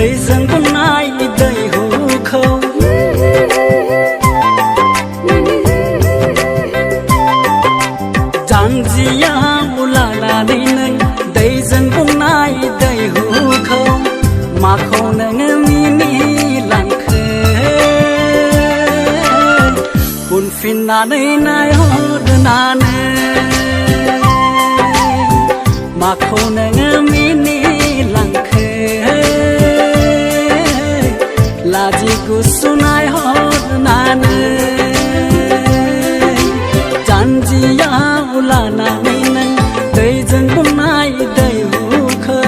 दैजों बुंनाय दैहुखौ जानजियाव लानानै नों दैजों बुंनाय दैहुखौ माखौ नोङो मिनिलांखो उनफिननानै नायहरनानै माखौ नोङो मिनिलांखो लाजि गुसु नायहरनानै जानजियाव लानानै नों दैजों बुंनाय दैहुखौ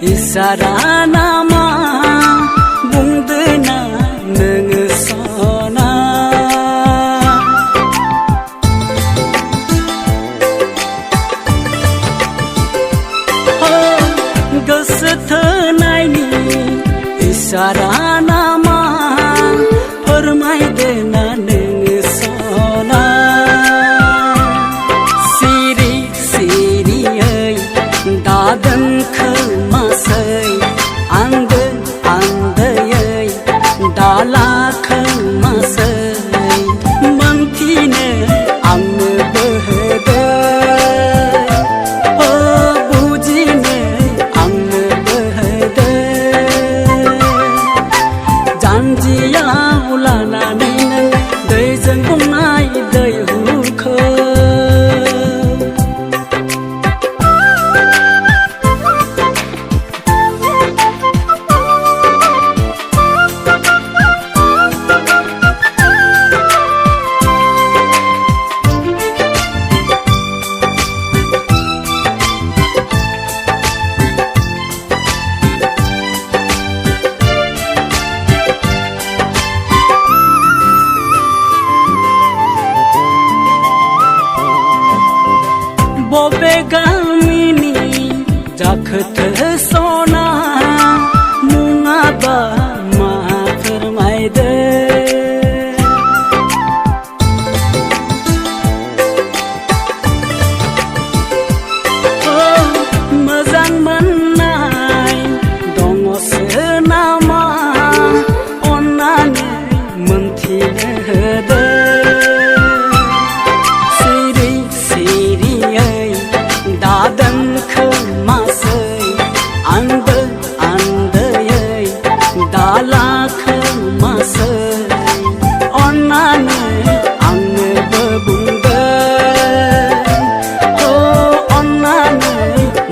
इसारा नामा बुंदोना नोङो सना गोसो थोनायनि इसारा नामा फोरमायदोना नोङो सना सिरि सिरियै दादोंखौ आंदो आंदोयै दालाखौ मासै मोनथिनो आंनो बोहोदो बुजिनो आंनो बोहोदो जानजियाव लानानै नों दैजों बुंनाय दैहुखौ बबे गामिनि जाखोथो सना मुङाबा मा फोरमायदो मोजां मोननाय दङसो नामा अन्नानै मोनथिनो होदो दादोंखौ मासै आंदो आंदोयै दालाखौ मासै अन्नानै आंनोबो बुंदो अन्नानै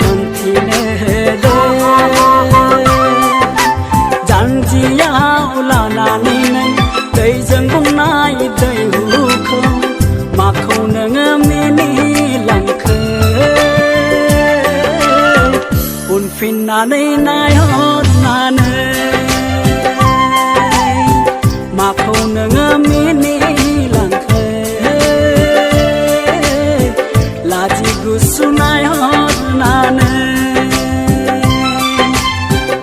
मोनथिनो होदो जानजियाव लानानै नों दैजों बुंनाय दैहुखौ माखौ नोङो मिनिलांखो उनफिननानै नायहरनानै माखौ नोङो मिनिलांखो लाजि गुसु नायहरनानै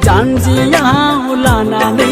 जानजियाव लानानै